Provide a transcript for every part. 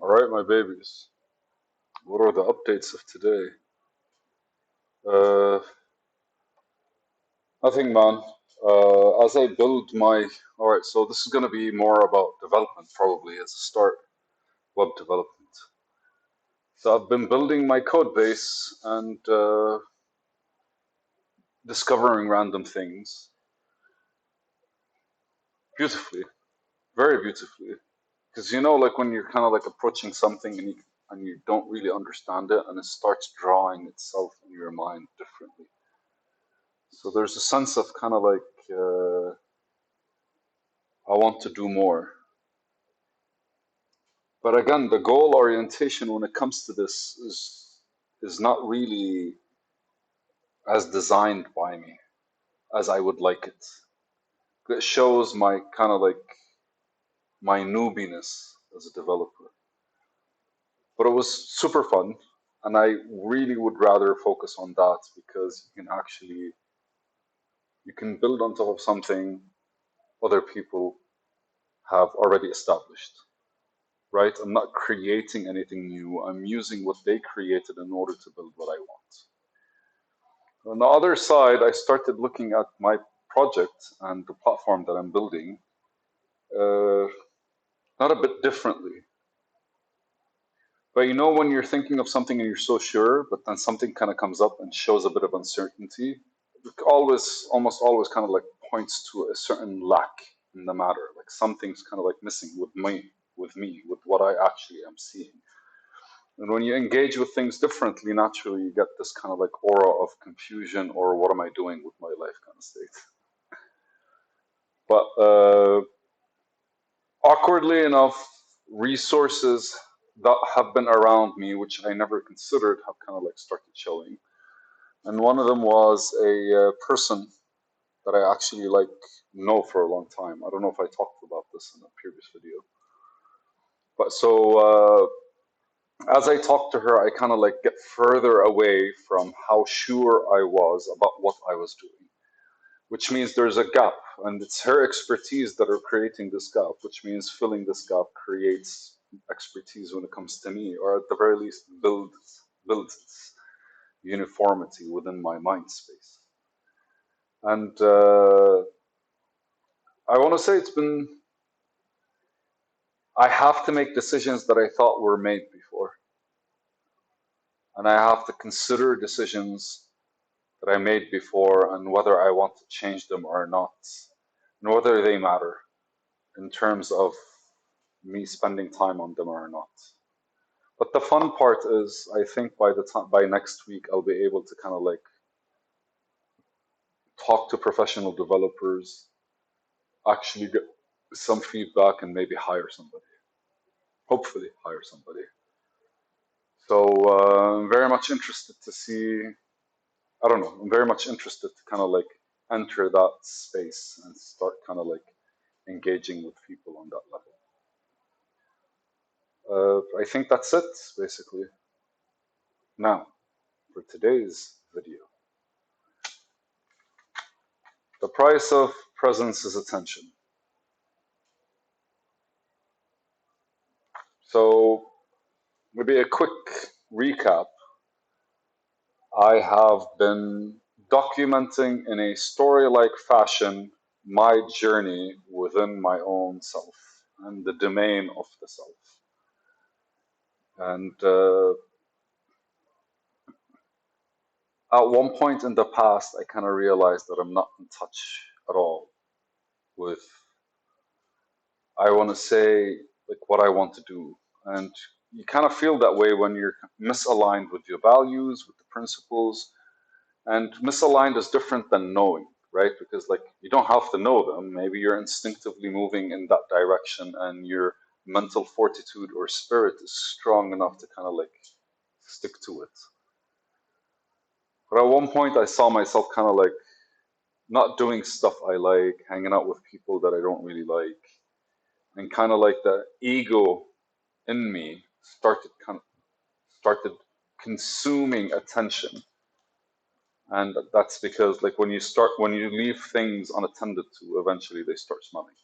All right, my babies. What are the updates of today? Uh, Nothing, man. As I build my, all right, so this is going to be more about development, probably as a start, web development. So I've been building my code base and discovering random things beautifully, very beautifully. Because like when you're kind of like approaching something and you don't really understand it, and it starts drawing itself in your mind differently. So there's a sense of kind of like I want to do more. But again, the goal orientation when it comes to this is not really as designed by me as I would like it. It shows my kind of like my newbiness as a developer. But it was super fun, and I really would rather focus on that because you can build on top of something other people have already established. Right? I'm not creating anything new. I'm using what they created in order to build what I want. On the other side, I started looking at my project and the platform that I'm building uh, not a bit differently. But when you're thinking of something and you're so sure, but then something kind of comes up and shows a bit of uncertainty, it almost always kind of like points to a certain lack in the matter. Like something's kind of like missing with what I actually am seeing. And when you engage with things differently, naturally you get this kind of like aura of confusion or what am I doing with my life kind of state. But awkwardly enough, resources that have been around me, which I never considered, have kind of like started showing. And one of them was a person that I actually like know for a long time. I don't know if I talked about this in a previous video. But so as I talk to her, I kind of like get further away from how sure I was about what I was doing, which means there's a gap, and it's her expertise that are creating this gap, which means filling this gap creates expertise when it comes to me, or at the very least builds uniformity within my mind space. And I want to say I have to make decisions that I thought were made before, and I have to consider decisions that I made before and whether I want to change them or not, and whether they matter in terms of me spending time on them or not. But the fun part is, I think by next week, I'll be able to kind of like talk to professional developers, actually get some feedback, and maybe hire somebody. Hopefully, hire somebody. So I'm very much interested to see. I don't know. I'm very much interested to kind of like enter that space and start kind of like engaging with people on that level. I think that's it, basically. Now, for today's video, the price of presence is attention. So, maybe a quick recap. I have been documenting in a story like fashion my journey within my own self and the domain of the self. And at one point in the past, I kind of realized that I'm not in touch at all with, I want to say, like what I want to do. And you kind of feel that way when you're misaligned with your values, with the principles. And misaligned is different than knowing, right? Because like you don't have to know them. Maybe you're instinctively moving in that direction and your mental fortitude or spirit is strong enough to kind of like stick to it. But at one point, I saw myself kind of like not doing stuff I like, hanging out with people that I don't really like, and kind of like the ego in me started consuming attention. And that's because like when you leave things unattended to, eventually they start smelling.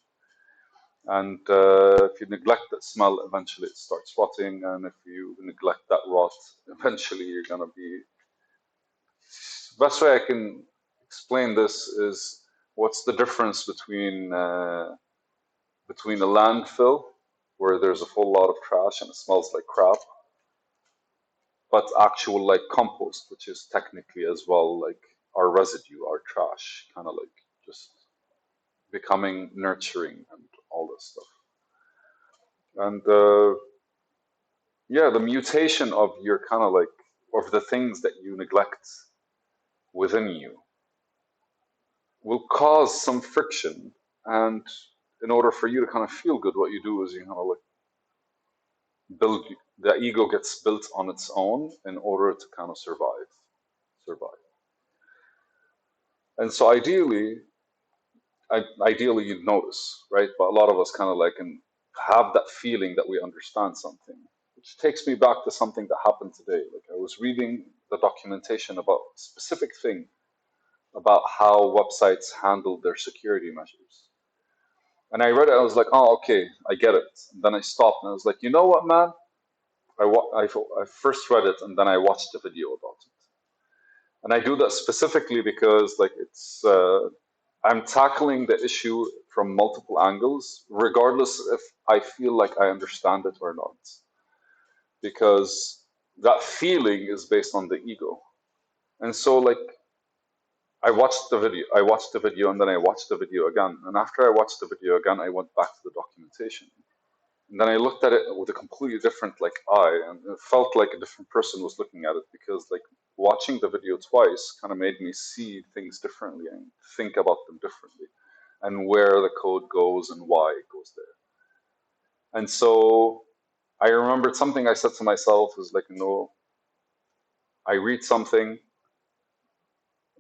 And if you neglect that smell, eventually it starts rotting. And if you neglect that rot, eventually you're gonna be. Best way I can explain this is what's the difference between a landfill where there's a full lot of trash and it smells like crap, but actual like compost, which is technically as well like our residue, our trash, kind of like just becoming nurturing and all this stuff. And yeah, the mutation of your kind of like of the things that you neglect within you will cause some friction. And in order for you to kind of feel good, what you do is you kind of like build the ego gets built on its own in order to kind of survive. And so ideally you'd notice, right? But a lot of us kind of like and have that feeling that we understand something, which takes me back to something that happened today. Like I was reading the documentation about a specific thing about how websites handle their security measures. And I read it, I was like, oh, okay, I get it. And then I stopped and I was like, you know what, man? I first read it and then I watched a video about it. And I do that specifically because like I'm tackling the issue from multiple angles, regardless if I feel like I understand it or not. Because that feeling is based on the ego. And so like I watched the video and then I watched the video again. And after I watched the video again, I went back to the documentation. And then I looked at it with a completely different like eye, and it felt like a different person was looking at it because like watching the video twice kind of made me see things differently and think about them differently, and where the code goes and why it goes there. And so I remembered something I said to myself was like, I read something,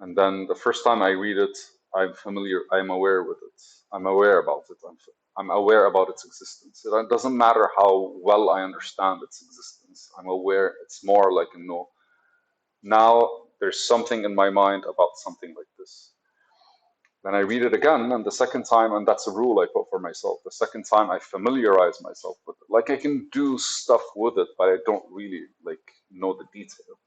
and then the first time I read it, I'm aware with it, I'm aware about it, I'm aware about its existence. It doesn't matter how well I understand its existence. I'm aware. It's more like, now there's something in my mind about something like this. Then I read it again, and the second time, and that's a rule I put for myself. The second time, I familiarize myself with it. Like I can do stuff with it, but I don't really like know the detail.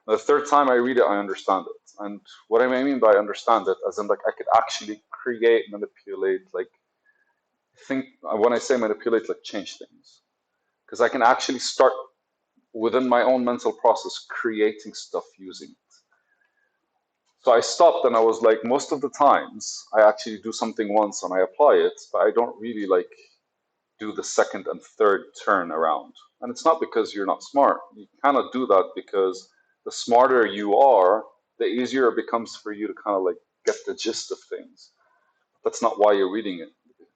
The third time I read it, I understand it. And what I mean by understand it, as in like I could actually create, manipulate, like think when I say manipulate, like change things, because I can actually start within my own mental process creating stuff using it. So I stopped and I was like, most of the times I actually do something once and I apply it, but I don't really like do the second and third turn around. And it's not because you're not smart. You cannot do that because the smarter you are, the easier it becomes for you to kind of like get the gist of things. That's not why you're reading it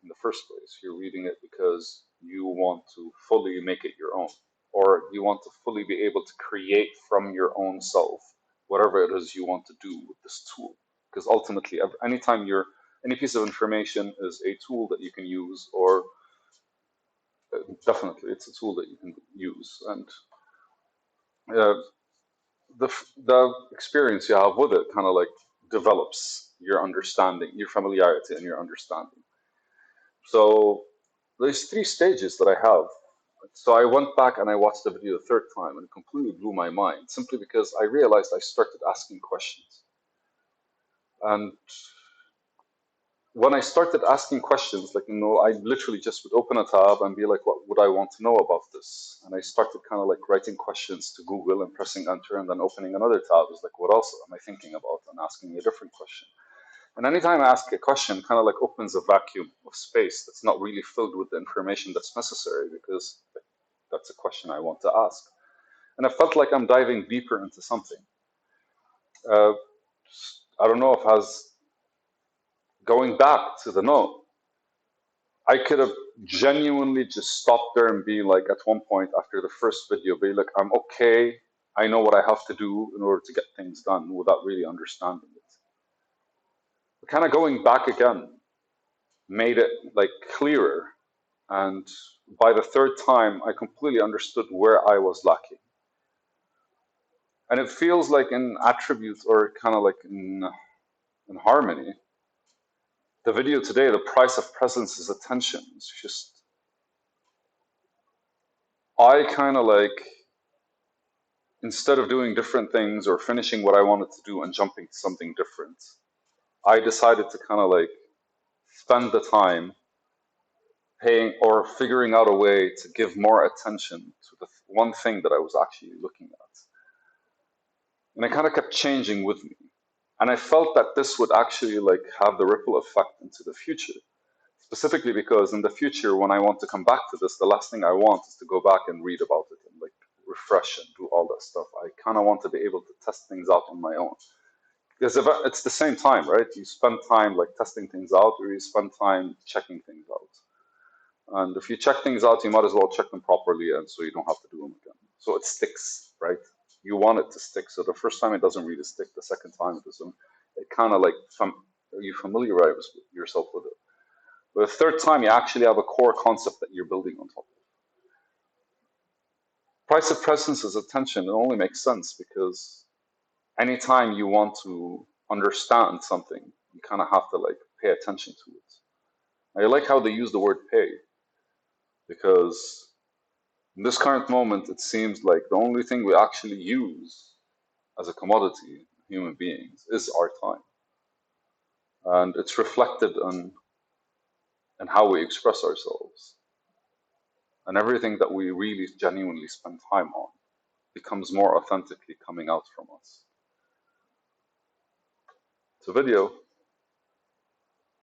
in the first place. You're reading it because you want to fully make it your own, or you want to fully be able to create from your own self whatever it is you want to do with this tool. Because ultimately, anytime any piece of information is a tool that you can use, or definitely it's a tool that you can use, and uh, the experience you have with it kind of like develops your understanding, your familiarity, and your understanding. So there's three stages that I have. So I went back and I watched the video the third time and it completely blew my mind simply because I realized I started asking questions. And when I started asking questions, like, I literally just would open a tab and be like, what would I want to know about this? And I started kind of like writing questions to Google and pressing enter and then opening another tab. Is like, what else am I thinking about? And asking me a different question. And anytime I ask a question, kind of like opens a vacuum of space that's not really filled with the information that's necessary because that's a question I want to ask. And I felt like I'm diving deeper into something. Uh, I don't know if has going back to the note, I could have genuinely just stopped there and be like, at one point after the first video, be like, I'm okay. I know what I have to do in order to get things done without really understanding it. But kind of going back again made it like clearer. And by the third time, I completely understood where I was lacking. And it feels like in attributes or kind of like in harmony The video today, the price of presence is attention. It's just, I kind of like, instead of doing different things or finishing what I wanted to do and jumping to something different, I decided to kind of like spend the time paying or figuring out a way to give more attention to the one thing that I was actually looking at. And it kind of kept changing with me. And I felt that this would actually like have the ripple effect into the future. Specifically because in the future, when I want to come back to this, the last thing I want is to go back and read about it and like refresh and do all that stuff. I kind of want to be able to test things out on my own. Because if it's the same time, right? You spend time like testing things out, or you spend time checking things out. And if you check things out, you might as well check them properly, and so you don't have to do them again. So it sticks, right? You want it to stick. So the first time it doesn't really stick. The second time it doesn't. It kind of like you familiarize yourself with it. But the third time, you actually have a core concept that you're building on top of. Price of presence is attention. It only makes sense because anytime you want to understand something, you kind of have to like pay attention to it. I like how they use the word pay because in this current moment, it seems like the only thing we actually use as a commodity, human beings, is our time. And it's reflected in how we express ourselves. And everything that we really genuinely spend time on becomes more authentically coming out from us. It's a video.